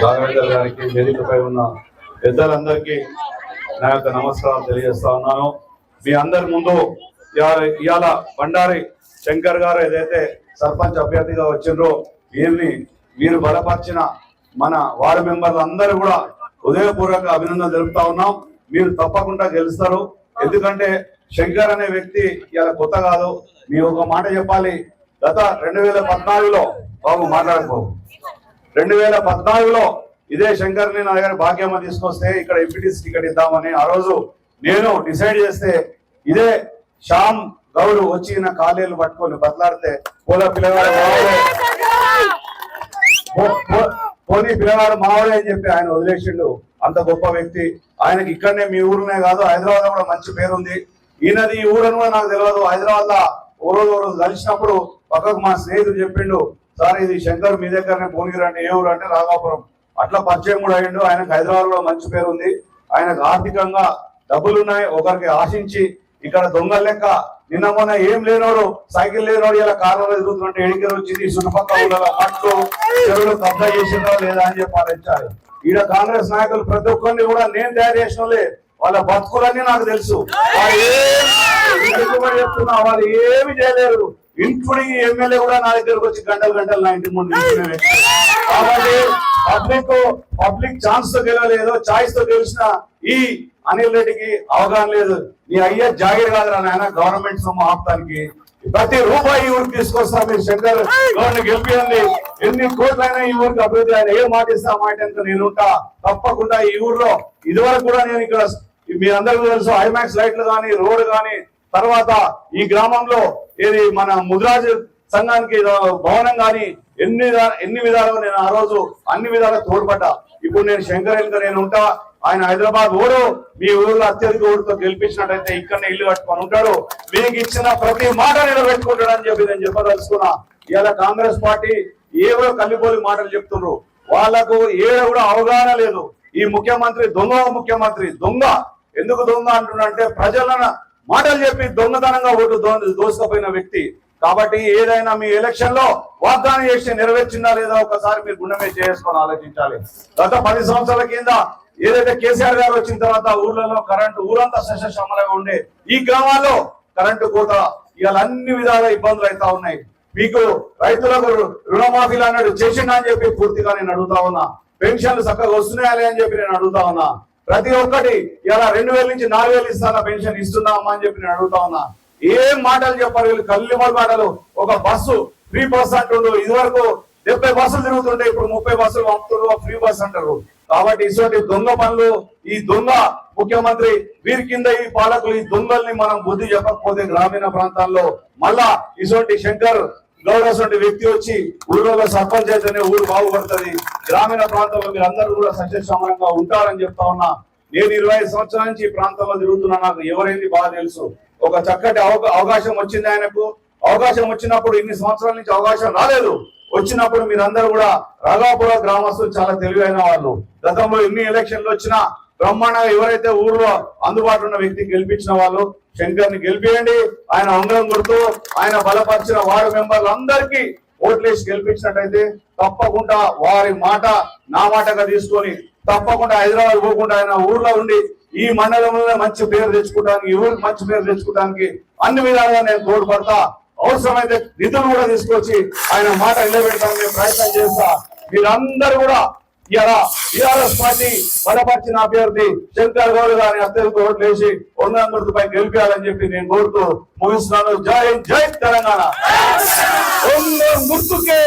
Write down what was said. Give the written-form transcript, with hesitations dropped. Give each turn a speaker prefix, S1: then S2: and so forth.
S1: రాఘవేందర్ గారికి, వేదికపై ఉన్న పెద్దలందరికీ నా యొక్క నమస్కారం తెలియజేస్తా ఉన్నాను. మీ అందరి ముందు ఇవాళ బండారి శంకర్ గారు ఏదైతే సర్పంచ్ అభ్యర్థిగా వచ్చిండ్రో వీరు బలపరిచిన మన వార్డు మెంబర్లు అందరూ కూడా హృదయపూర్వక అభినందనలు తెలుపుతా ఉన్నాం. మీరు తప్పకుండా గెలుస్తారు. ఎందుకంటే శంకర్ అనే వ్యక్తి ఇలా కొత్త కాదు. మీరు ఒక మాట చెప్పాలి. గత 2014లో బాబు మాట్లాడుకో 2014లో ఇదే శంకర్ని నా దగ్గర భాగ్యమ్మ తీసుకొస్తే ఇక్కడ ఎంపీటీసీ టికెట్ ఇద్దామని ఆ రోజు నేను డిసైడ్ చేస్తే ఇదే శ్యామ్ గౌడ్ వచ్చి నా కాలేలు పట్టుకొని బతలాడితే పిల్లగాడు మావాడే అని చెప్పి ఆయన వదిలేసిండు. అంత గొప్ప వ్యక్తి. ఆయనకి ఇక్కడనే మీ ఊరునే కాదు హైదరాబాద్ లో కూడా మంచి పేరుంది. ఈయనది ఈ ఊరని కూడా నాకు తెలియదు. హైదరాబాద్ లో ఓ రోజు కలిసినప్పుడు పక్కకు మా స్నేహితుడు చెప్పిండు, సార్ ఇది శంకర్ మీ దగ్గరనే భువనగిరి అంటే ఏ ఊరు అంటే రాఘాపురం. అట్లా పరిచయం కూడా అయ్యిండు. ఆయనకు హైదరాబాద్ లో మంచి పేరు ఉంది. ఆయనకు ఆర్థికంగా డబ్బులున్నాయి. ఒకరికి ఆశించి ఇక్కడ దొంగల లెక్క నిన్న మొన్న ఏం లేనోడు సైకిల్ లేనోడు ఇలా కారులో ఎదుగుతుంటే ఎడికలు వచ్చింది. చుట్టుపక్కల మట్లు చెరువులు కబ్జా చేసిందో లేదా అని చెప్పి ఆలోచించాలి. ఈడ కాంగ్రెస్ నాయకులు ప్రతి ఒక్కరిని కూడా నేను తయారు చేసిన వాళ్ళ బతుకులన్నీ నాకు తెలుసు. చెప్తున్నా వాళ్ళు ఏమి చేయలేరు. ఇంక్లూడింగ్ ఎమ్మెల్యే కూడా నా దగ్గరకు వచ్చి గంటలు నా ఇంటి ముందు. కాబట్టి పబ్లిక్ ఛాన్స్ తో గెలవలేదు, చాయిస్ తో గెలిచిన ఈ అనిల్ రెడ్డికి అవగాహన లేదు. నీ అయ్యే జాగిర్ కాదురా నాయన గవర్నమెంట్ సొమ్ము ఆపుతానికి. ప్రతి రూపాయి ఈ ఊరికి తీసుకొస్తా. మీరు శంకర్ గవర్నమెంట్ గెలిపియండి. ఎన్ని కోట్లైనా ఈ ఊరికి అభివృద్ధి ఆయన ఏ మాట ఇస్తా మాట ఎంత నేనుంటా. తప్పకుండా ఈ ఊర్లో ఇదివరకు కూడా నేను ఇక్కడ మీ అందరికీ తెలుసు ఐమాక్స్ లైట్లు కానీ రోడ్ కానీ తర్వాత ఈ గ్రామంలో ఏది మన ముద్రాజ్ సంఘానికి భవనం కానీ ఎన్ని విధాలుగా నేను ఆ రోజు అన్ని విధాలుగా తోడ్పడ్డా. ఇప్పుడు నేను శంకర్ నేను ఉంటా. ఆయన హైదరాబాద్ ఓడు మీ ఊర్లో అత్యధిక ఓటుతో గెలిపించినట్టయితే ఇక్కడనే ఇల్లు కట్టుకొని ఉంటాడు. మీకు ఇచ్చిన ప్రతి మాట నిలబెట్టుకుంటాడని చెప్పి నేను చెప్పదలుచుకున్నా. ఇలా కాంగ్రెస్ పార్టీ ఏవో కల్లిపోలి మాటలు చెప్తున్నారు. వాళ్లకు కూడా అవగాహన లేదు. ఈ ముఖ్యమంత్రి ముఖ్యమంత్రి దొంగ. ఎందుకు దొంగ అంటున్నంటే ప్రజలను మాటలు చెప్పి దొంగతనంగా ఓటు దోసుకుపోయిన వ్యక్తి. కాబట్టి ఏదైనా మీ ఎలక్షన్ లో వాగ్దానం చేసి నెరవేర్చిందా లేదా ఒకసారి మీరు గుండె మీద చేసుకొని ఆలోచించాలి. గత 10 సంవత్సరాల కింద ఏదైతే కేసీఆర్ గారు వచ్చిన తర్వాత ఊర్లలో కరెంటు ఊరంతా సస్యశ్యామలంగా ఉండే ఈ గ్రామాల్లో కరెంటు కోత ఇవాళ అన్ని విధాల ఇబ్బందులు అవుతా ఉన్నాయి. మీకు రైతులకు రుణమాఫీలు అన్నాడు చేసిండా అని చెప్పి పూర్తిగా నేను అడుగుతా ఉన్నా. పెన్షన్లు చక్కగా వస్తున్నాయా అని చెప్పి నేను అడుగుతా ఉన్నా. ప్రతి ఒక్కటి ఇలా 2000 నుంచి 4000 ఇస్తానా పెన్షన్ ఇస్తున్నామా అని చెప్పి నేను అడుగుతా ఉన్నా. ఏం మాటలు చెప్పారు వీళ్ళు, కల్లిమల్ మాటలు. ఒక బస్సు ఫ్రీ బస్ అంటుండ్రు. ఇదివరకు 70 బస్సులు తిరుగుతుంటే ఇప్పుడు 30 బస్సులు పంపుతున్నారు, ఫ్రీ బస్ అంటారు. కాబట్టి ఇటువంటి దొంగ పనులు ఈ దొంగ ముఖ్యమంత్రి వీరి కింద ఈ పాలకులు ఈ దొంగల్ని మనం బుద్ధి చెప్పకపోతే గ్రామీణ ప్రాంతాల్లో మళ్ళా ఇటువంటి శంకర్ గౌడ్ అటువంటి వ్యక్తి వచ్చి ఊళ్ళో సర్పంచ్ అయితేనే ఊరు బాగుపడుతుంది. గ్రామీణ ప్రాంతంలో మీరు అందరూ కూడా సస్యశ్యామలంగా ఉంటారని చెప్తా ఉన్నా. నేను 25 సంవత్సరాల నుంచి ఈ ప్రాంతంలో తిరుగుతున్నా. నాకు ఎవరైంది బాగా తెలుసు. ఒక చక్కటి అవకాశం వచ్చింది ఆయనకు. అవకాశం వచ్చినప్పుడు ఇన్ని సంవత్సరాల నుంచి అవకాశం రాలేదు. వచ్చినప్పుడు మీరందరూ కూడా రాఘాపుర గ్రామస్తులు చాలా తెలివైన వాళ్ళు. గతంలో ఎన్ని ఎలక్షన్లు వచ్చినా బ్రహ్మాండంగా ఎవరైతే ఊర్లో అందుబాటులో ఉన్న వ్యక్తి గెలిపించిన వాళ్ళు శంకర్ ని గెలిపియండి. ఆయన ఉంగరం గుర్తు ఆయన బలపరిచిన వార్డు మెంబర్లు అందరికీ ఓట్లేసి గెలిపించినట్టయితే తప్పకుండా వారి మాట నా మాటగా తీసుకొని తప్పకుండా హైదరాబాద్ పోకుండా ఆయన ఊర్లో ఉండి ఈ మండలంలో మంచి పేరు తెచ్చుకోవడానికి ఈ ఊరికి మంచి పేరు తెచ్చుకోవడానికి అన్ని విధాలుగా నేను తోడ్పడతా. అవసరమైతే నిధులు కూడా తీసుకొచ్చి ఆయన మాట నిలబెట్టడానికి ప్రయత్నం చేస్తా. మీరందరూ కూడా ఇలా టీఆర్ఎస్ పార్టీ బలపరిచిన అభ్యర్థి శంకర్ గౌడ్ గారిని అత్యధిక ఓట్లు వేసి ఉంగరం గుర్తుపై గెలిపించాలని చెప్పి నేను కోరుతూ ముగిస్తున్నాను. జై జై తెలంగాణ. ఉంగరం గుర్తుకే